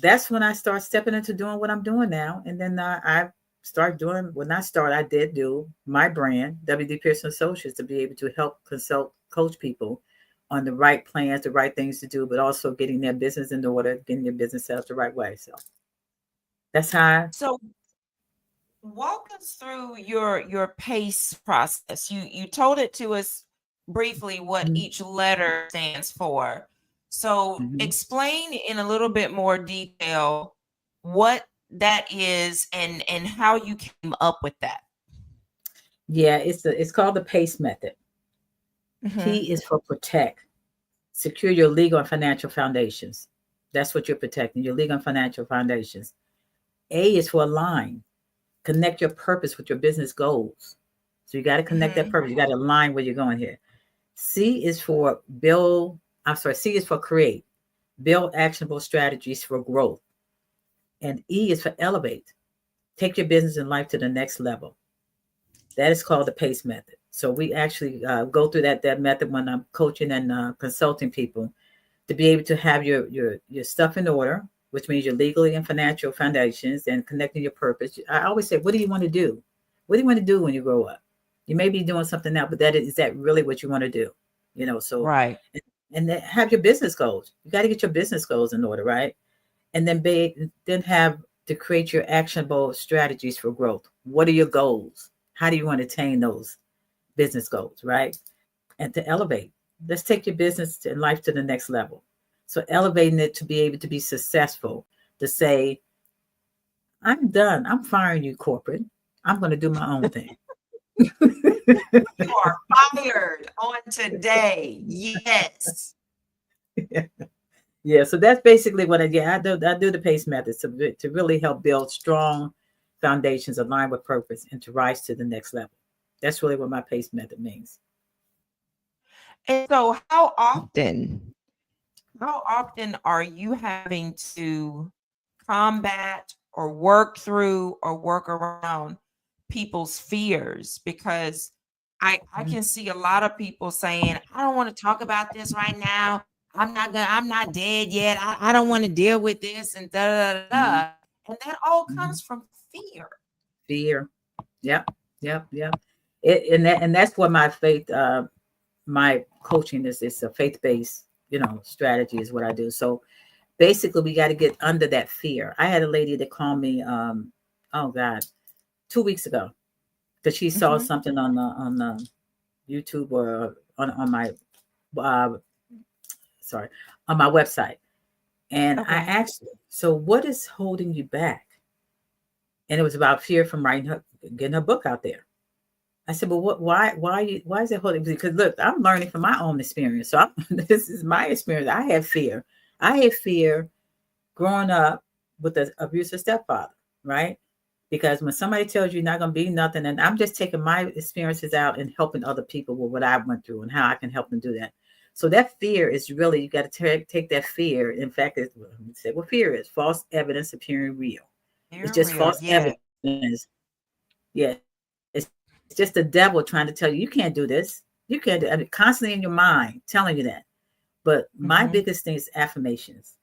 that's when I start stepping into doing what I'm doing now. And then I start doing, when I start, I did do my brand, WD Pearson Associates, to be able to help consult, coach people on the right plans, the right things to do, but also getting their business in order, getting your business set up the right way. So That's how. So walk us through your PACE process. You told it to us briefly what Mhm. each letter stands for. So Mhm. explain in a little bit more detail what that is and how you came up with that. Yeah, it's called the PACE method. Hmm. P is for protect, secure your legal and financial foundations. That's what you're protecting, your legal and financial foundations. A is for align, connect your purpose with your business goals. So you got to connect that Hmm. purpose. You got to align where you're going here. C is for build. I'm sorry. C is for create, build actionable strategies for growth. And E is for elevate, take your business and life to the next level. That is called the PACE method. So we actually go through that method when I'm coaching and consulting people to be able to have your stuff in order, which means your legally and financial foundations and connecting your purpose. I always say, what do you want to do? What do you want to do when you grow up? You may be doing something now, but is that really what you want to do? So Right. and then have your business goals. You got to get your business goals in order, right? And then have to create your actionable strategies for growth. What are your goals? How do you want to attain those business goals, right? And to elevate. Let's take your business and life to the next level. So elevating it to be able to be successful, to say, I'm done. I'm firing you, corporate. I'm going to do my own thing. You are fired on today. Yes. Yeah, so that's basically what I do. I do the PACE method to really help build strong foundations aligned with purpose and to rise to the next level. That's really what my PACE method means. And so how often are you having to combat or work through or work around people's fears? Because I Mhm. can see a lot of people saying, I don't want to talk about this right now. I'm not dead yet. I don't want to deal with this and da da da Mhm. da. And that all Mhm. comes from fear. Fear. Yep. Yep. Yep. And that's what my faith, my coaching is. It's a faith based, strategy is what I do. So basically, we got to get under that fear. I had a lady that called me, oh God, 2 weeks ago because she saw Hmm. something on the YouTube or on my uh, sorry, on my website, and I Okay. asked her, "So what is holding you back?" And it was about fear from getting her book out there. I said, "Well, why is it holding?" Because look, I'm learning from my own experience. So this is my experience. I have fear. I had fear growing up with an abusive stepfather, right? Because when somebody tells you you're not going to be nothing, and I'm just taking my experiences out and helping other people with what I went through and how I can help them do that. So that fear is really, you got to take that fear. In fact, say what fear is: false evidence appearing real. It's You're just real. false Yeah. evidence. Yeah, it's just the devil trying to tell you can't do this. You can't do. I mean, constantly in your mind telling you that. But my Hmm. biggest thing is affirmations.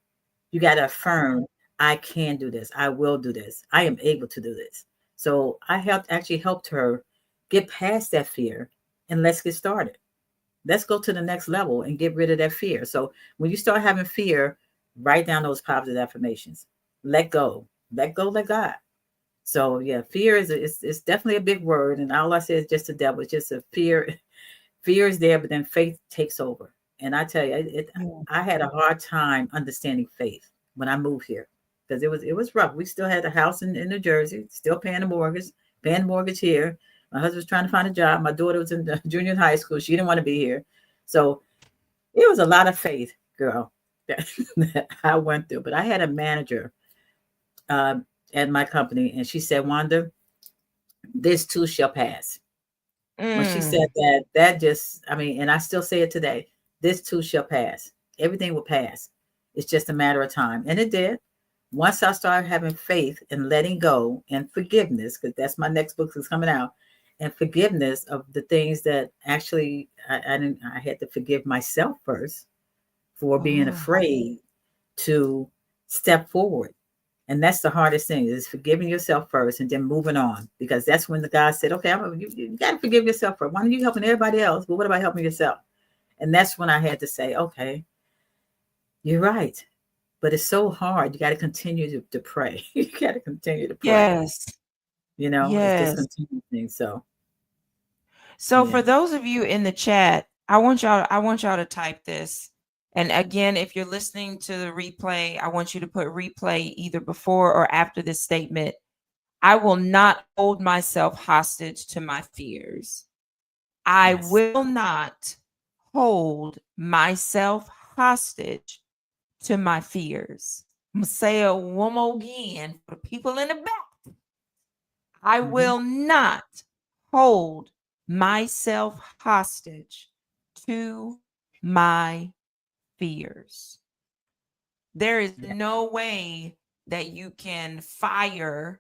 You got to affirm, I can do this. I will do this. I am able to do this. So I helped her get past that fear and let's get started. Let's go to the next level and get rid of that fear. So when you start having fear, write down those positive affirmations. Let go. Let go, let God. So yeah, fear it's definitely a big word. And all I say is just the devil. It's just a fear. Fear is there, but then faith takes over. And I tell you, I had a hard time understanding faith when I moved here because it was rough. We still had a house in New Jersey, still paying the mortgage here. My husband was trying to find a job. My daughter was in the junior high school. She didn't want to be here. So it was a lot of faith, girl, that I went through. But I had a manager um, at my company, and she said, Wanda, this too shall pass. When she said Mm. that just, I mean, and I still say it today, this too shall pass. Everything will pass. It's just a matter of time. And it did. Once I started having faith and letting go and forgiveness, because that's my next book that's coming out, and forgiveness of the things that actually I had to forgive myself first for being Oh. afraid to step forward. And that's the hardest thing is forgiving yourself first and then moving on. Because that's when the guy said, okay, you got to forgive yourself first. Why are you helping everybody else? But what about helping yourself? And that's when I had to say, okay, you're right. but it's so hard. You got to continue to pray. You got to continue to pray. Yes. It's this Yes. continued thing. So So yeah. for those of you in the chat, I want y'all to type this. And again, if you're listening to the replay, I want you to put replay either before or after this statement. I will not hold myself hostage to my fears. I Yes. will not hold myself hostage to my fears. I'm going to say it one more again for the people in the back. I Mm-hmm. will not hold myself hostage to my fears. There is Yeah. no way that you can fire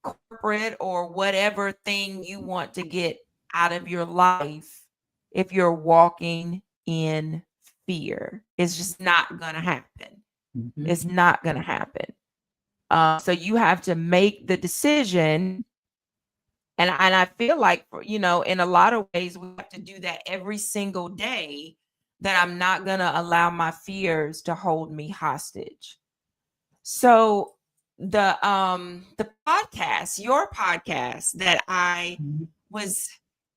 corporate or whatever thing you want to get out of your life if you're walking in fear. It's just not going to happen. Mm-hmm. It's not going to happen. So you have to make the decision. And I feel like, in a lot of ways, we have to do that every single day, that I'm not going to allow my fears to hold me hostage. So the podcast, your podcast that I Mm-hmm. was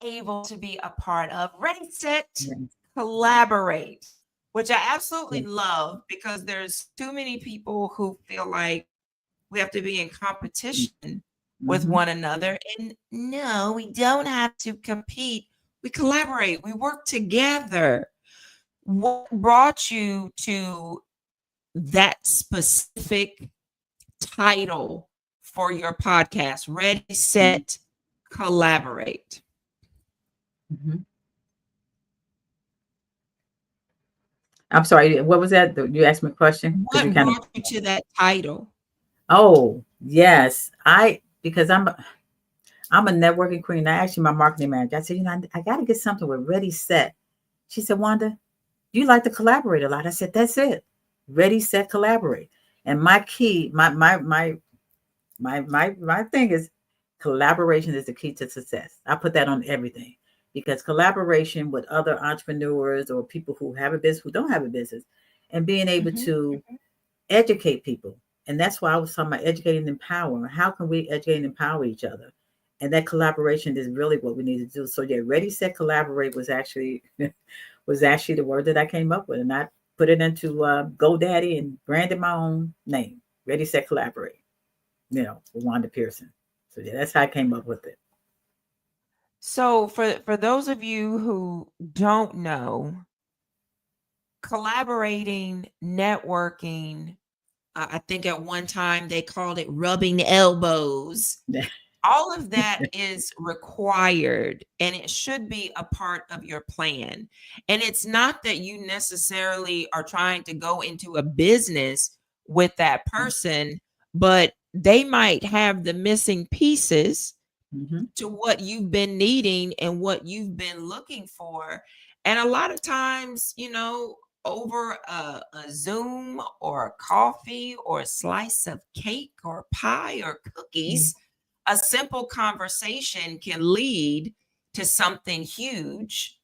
able to be a part of, Ready, Set, Yeah. Collaborate, which I absolutely Yeah. love, because there's too many people who feel like we have to be in competition with Mm-hmm. one another. And no, we don't have to compete. We collaborate, we work together. What brought you to that specific title for your podcast, Ready, Set, Collaborate? Mm-hmm. I'm sorry. What was that? You asked me a question because you What kind of. brought you to that title? Oh yes, because I'm a networking queen. I asked you, my marketing manager. I said, I got to get something with Ready Set. She said, Wanda, you like to collaborate a lot. I said, that's it. Ready Set Collaborate. And my key, my thing is, collaboration is the key to success. I put that on everything, because collaboration with other entrepreneurs or people who have a business, who don't have a business, and being able Mhm. to educate people. And that's why I was talking about educating and empowering. How can we educate and empower each other? And that collaboration is really what we need to do. So yeah, Ready Set Collaborate was actually the word that I came up with, and I put it into GoDaddy and branded my own name, Ready Set Collaborate. For Wanda Pearson. So yeah, that's how I came up with it. So for those of you who don't know, collaborating, networking, I think at one time they called it rubbing elbows. All of that is required, and it should be a part of your plan. And it's not that you necessarily are trying to go into a business with that person, but they might have the missing pieces Mm-hmm. to what you've been needing and what you've been looking for. And a lot of times, over a Zoom or a coffee or a slice of cake or pie or cookies, a simple conversation can lead to something huge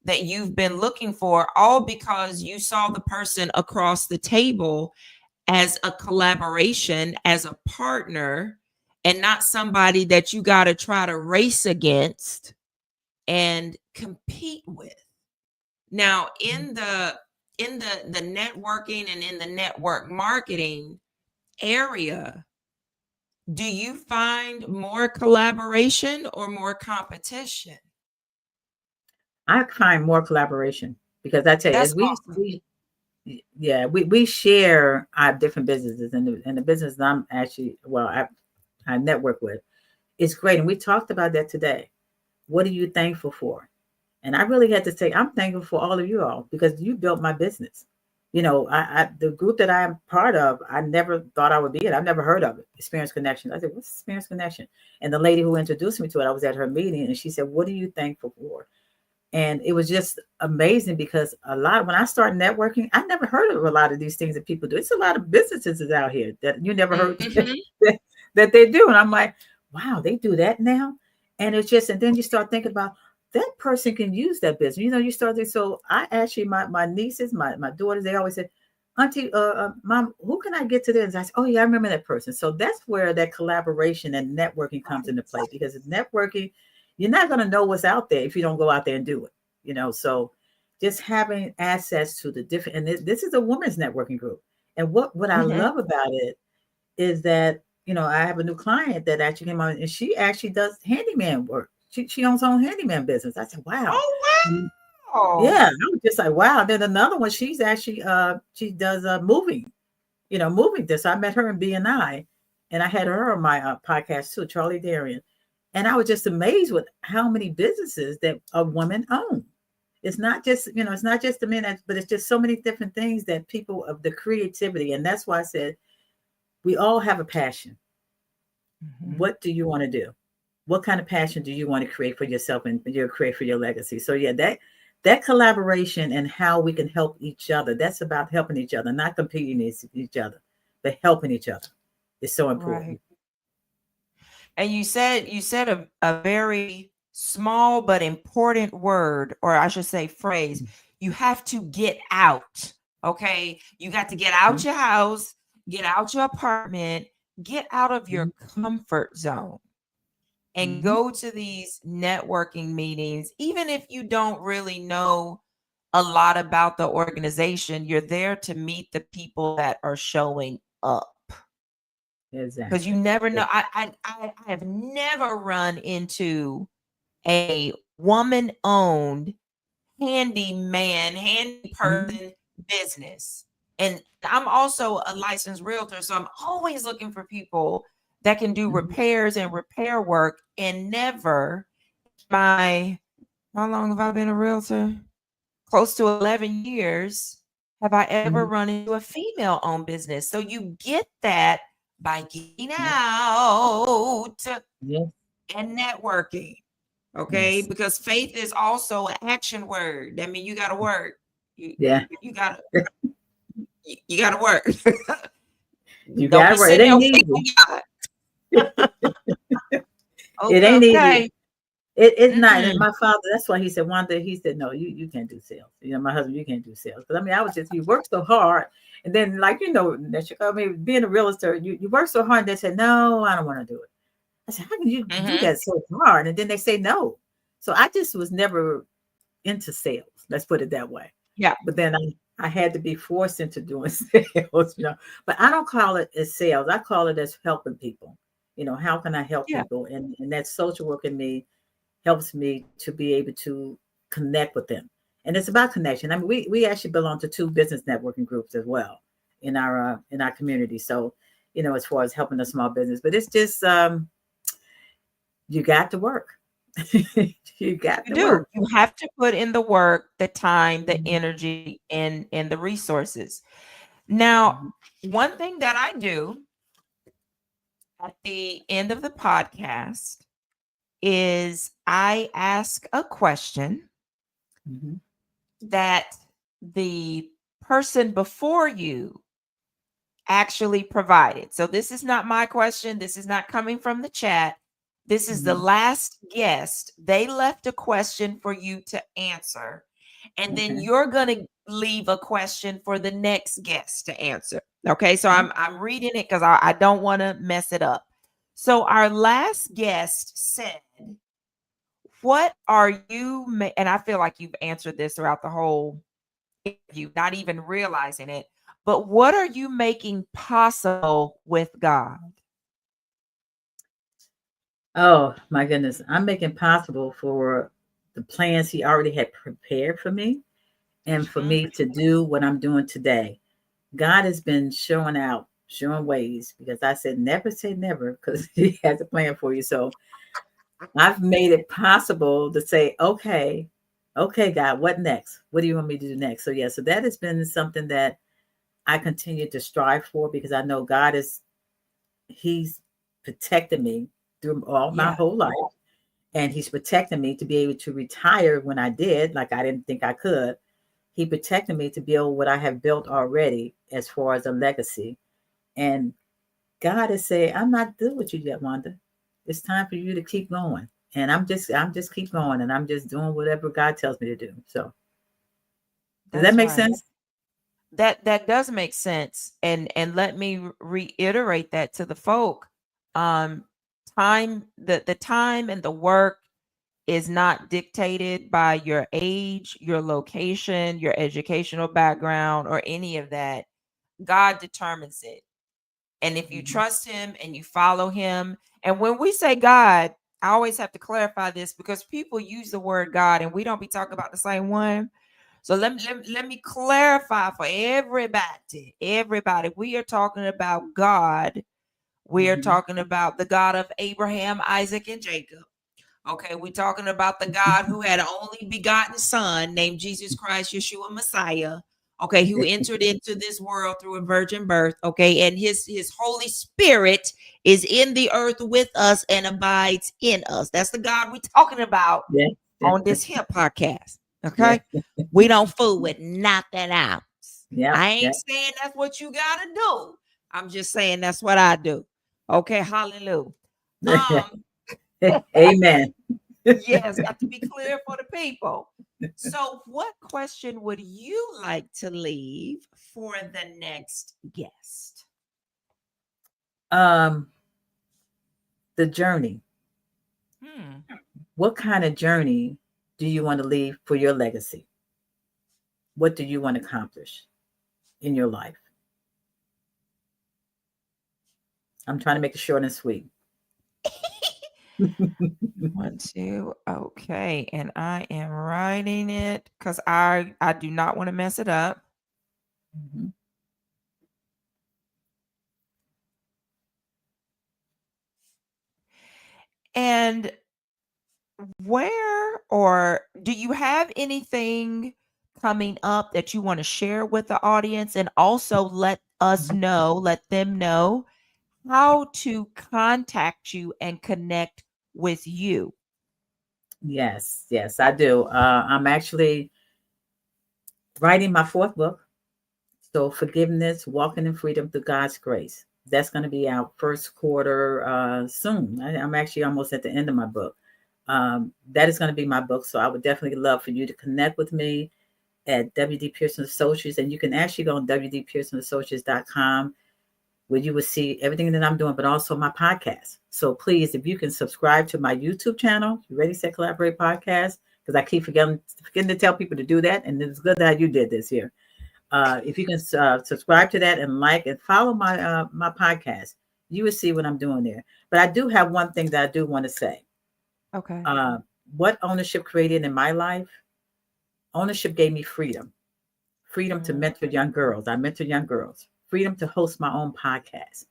that you've been looking for, all because you saw the person across the table as a collaboration, as a partner, and not somebody that you got to try to race against and compete with. Now, in the networking and in the network marketing area, do you find more collaboration or more competition? I find more collaboration, because I tell you, That's as awesome. we share our different businesses, and the business that I'm actually, I network with, it's great, and we talked about that today. What are you thankful for? And I really had to say, I'm thankful for all of you all, because you built my business. The group that I'm part of, I never thought I would be in. I've never heard of it, Experience Connection. I said, what's Experience Connection? And the lady who introduced me to it, I was at her meeting, and she said, what are you thankful for? And it was just amazing, because when I started networking, I never heard of a lot of these things that people do. It's a lot of businesses out here that you never heard Mhm. that they do. And I'm like, wow, they do that now. And it's just, and then you start thinking about, that person can use that business. You start thinking, so I actually, my nieces, my daughters, they always said, Auntie, Mom, who can I get to this? I said, oh yeah, I remember that person. So that's where that collaboration and networking comes into play, because it's networking, you're not going to know what's out there if you don't go out there and do it. So just having access to the different, and this is a women's networking group. And what I Mhm. love about it is that, I have a new client that actually came on, and she actually does handyman work. She owns her own handyman business. I said, wow. Oh, Yeah, wow. I was just like, wow. Then another one, she's actually she does moving, moving this. I met her in BNI, and I had her on my podcast too, Charlie Darian. And I was just amazed with how many businesses that a woman own. It's not just the men, but it's just so many different things that people of the creativity. And that's why I said we all have a passion. Mhm. What do you want to do? What kind of passion do you want to create for yourself and create for your legacy? So yeah, that collaboration and how we can help each other. That's about helping each other, not competing with each other, but helping each other is so Right. important. And you said a very small but important word, or I should say phrase. You have to get out. Okay. You got to get out your house, get out your apartment, get out of your comfort zone and Mm-hmm. go to these networking meetings. Even if you don't really know a lot about the organization, you're there to meet the people that are showing up, because you Exactly. never Yeah. know. I have never run into a woman owned handy Mhm. person business. And I'm also a licensed realtor, so I'm always looking for people that can do Mhm. repairs and repair work. And never my how long have I been a realtor? Close to 11 years. Have I ever Mhm. run into a female owned business? So you get that by getting Yeah. out Yes. and networking. Okay, Yes. because faith is also an action word. That means you got to work. You Yeah. you got to you got to work. You Don't got be it right. It sitting there ain't waiting easy. on God. It Okay, ain't easy. okay. It's not. And Mm-mm. my father, that's why he said one day, he said, no, you can't do sales. My husband, you can't do sales. But I mean, I was just, you work so hard. And then, like, I mean, being a realtor, you work so hard, and they said, no, I don't want to do it. I said, how can you do Mm-hmm. that so hard? And then they say no. So I just was never into sales. Let's put it that way. Yeah, But then I had to be forced into doing sales. But I don't call it as sales. I call it as helping people. How can I help yeah. people? And that social work in me helps me to be able to connect with them. And it's about connection. I mean, we actually belong to two business networking groups as well in our community. So, as far as helping a small business, but it's just you got to work. You got You to do. work. You have to put in the work, the time, the Mhm. energy, and the resources. Now, Mhm. one thing that I do at the end of the podcast is I ask a question Mhm. that the person before you actually provided. So this is not my question. This is not coming from the chat. This is the Mhm. last guest. They left a question for you to answer. And then Okay. you're going to leave a question for the next guest to answer. Okay. So Okay. I'm reading it because I don't want to mess it up. So our last guest said, what are you, and I feel like you've answered this throughout the whole interview, not even realizing it, but what are you making possible with God? Oh my goodness. I'm making possible for the plans he already had prepared for me and for Mhm. me to do what I'm doing today. God has been showing out, showing ways, because I said never say never, because he has a plan for you. So I've made it possible to say, okay, God, what next? What do you want me to do next? So yeah, so that has been something that I continue to strive for, because I know He's protected me through all my Yeah, whole life. And he's protecting me to be able to retire when I did, like I didn't think I could. He protected me to build what I have built already as far as a legacy. And God is saying, I'm not through with you yet, Wanda. It's time for you to keep going. And I'm just keep going, and I'm just doing whatever God tells me to do. So does that that's make right. sense? That does make sense. And let me reiterate that to the folk. Um time, the time and the work is not dictated by your age, your location, your educational background, or any of that. God determines it. And if you Mhm. trust him and you follow him, and when we say God, I always have to clarify this because people use the word God and we don't be talking about the same one. So let me clarify for everybody. Everybody, we are talking about God. We are Mhm. talking about the God of Abraham, Isaac, and Jacob. Okay, we're talking about the God who had an only begotten son named Jesus Christ, Yeshua Messiah. Okay, who entered into this world through a virgin birth. Okay, and his Holy Spirit is in the earth with us and abides in us. That's the God we're talking about Yeah, yeah, on this here podcast. yeah, Okay, we don't fool with nothing else. yeah, I yeah. ain't saying that's what you gotta do. I'm just saying that's what I do. Okay, hallelujah. Um, Amen. Yes, got to be clear for the people. So, what question would you like to leave for the next guest? Um, the journey. Hmm. What kind of journey do you want to leave for your legacy? What do you want to accomplish in your life? I'm trying to make it short and sweet. One, two. Okay, and I am writing it because I do not want to mess it up. Mhm. And where or do you have anything coming up that you want to share with the audience, and also let us know, let them know how to contact you and connect with you. Yes, yes, I do. I'm actually writing my fourth book. So, Forgiveness, Walking in Freedom Through God's Grace. That's going to be out first quarter soon. I'm actually almost at the end of my book. That is going to be my book. So, I would definitely love for you to connect with me at WD Pearson Associates. And you can actually go on WDPearsonAssociates.com where you will see everything that I'm doing, but also my podcast. So please, if you can subscribe to my YouTube channel, Ready, Set, Collaborate podcast, because I keep forgetting to tell people to do that. And it's good that you did this here. If you can subscribe to that and like and follow my podcast, you will see what I'm doing there. But I do have one thing that I do want to say. Okay. Uh, what ownership created in my life? Ownership gave me freedom. Freedom to Mm. mentor young girls. I mentor young girls. Freedom to host my own podcast.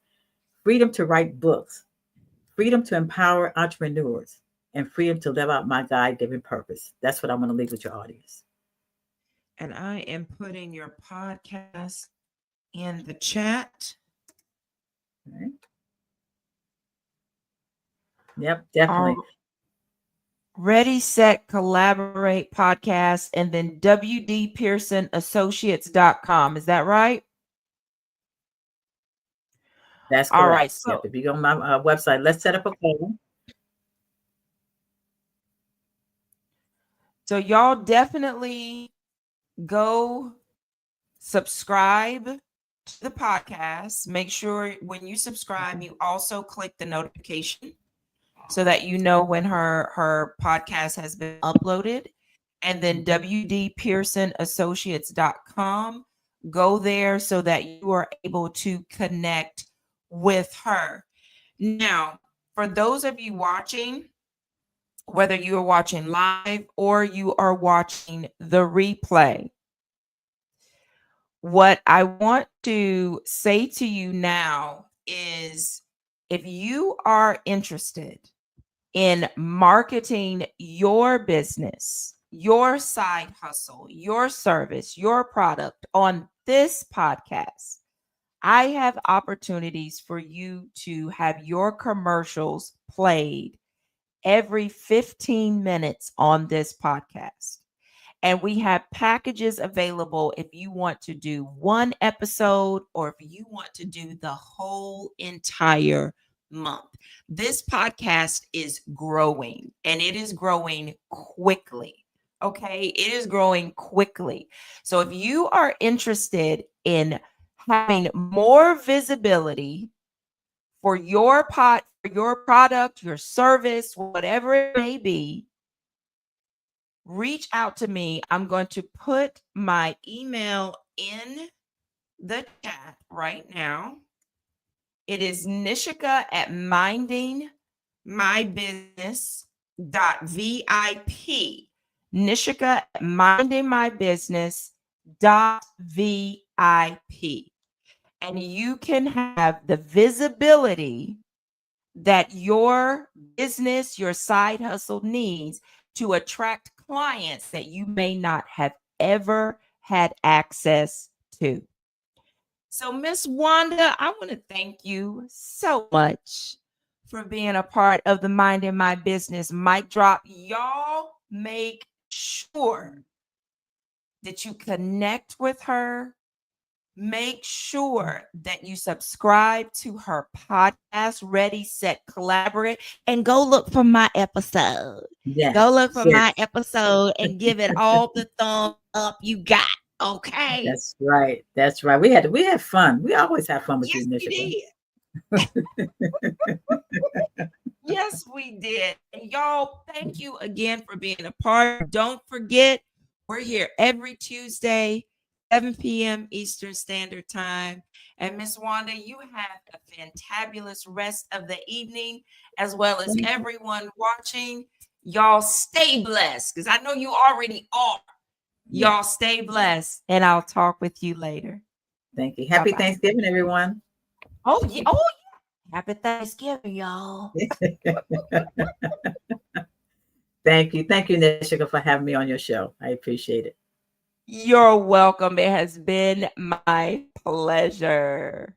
Freedom to write books. Freedom to empower entrepreneurs. And freedom to live out my God-given purpose. That's what I'm going to leave with your audience. And I am putting your podcast in the chat. All right. Yep, definitely. Our Ready, Set, Collaborate podcast, and then WDPearsonAssociates.com. Is that right? That's All correct. right. Yep. So, If you go on my website, let's set up a call. so y'all definitely go subscribe to the podcast. Make sure when you subscribe, you also click the notification so that you know when her podcast has been uploaded. And then wdpearsonassociates.com. Go there so that you are able to connect with her. Now, for those of you watching, whether you are watching live or you are watching the replay, what I want to say to you now is if you are interested in marketing your business, your side hustle, your service, your product on this podcast, I have opportunities for you to have your commercials played every 15 minutes on this podcast. And we have packages available if you want to do one episode or if you want to do the whole entire month. This podcast is growing and it is growing quickly. Okay, it is growing quickly. So if you are interested in having more visibility for your for your product, your service, whatever it may be, reach out to me. I'm going to put my email in the chat right now. It is Nishika at mindingmybusiness.vip. Nishika at mindingmybusiness.vip. And you can have the visibility that your business, your side hustle needs to attract clients that you may not have ever had access to. So, Miss Wanda, I want to thank you so much for being a part of the Mind in My Business mic drop. Y'all make sure that you connect with her. Make sure that you subscribe to her podcast, Ready, Set, Collaborate, and go look for my episode. Go Yes, look for yes, my episode and give it all the thumb up you got. Okay. that's right. That's right. We had fun. We always have fun with you, Yes, we Michigan. did. Yes, we did. And y'all, thank you again for being a part. Don't forget, we're here every Tuesday, 7 p.m. Eastern Standard Time. And Miss Wanda, you have a fantabulous rest of the evening, as well as Thank you. everyone watching. Y'all stay blessed, because I know you already are. Yeah. Y'all stay blessed, and I'll talk with you later. Thank you. Happy Bye-bye. Thanksgiving, everyone. Oh, yeah. Oh, yeah. Happy Thanksgiving, y'all. Thank you. Thank you, Nishika, for having me on your show. I appreciate it. You're welcome. It has been my pleasure.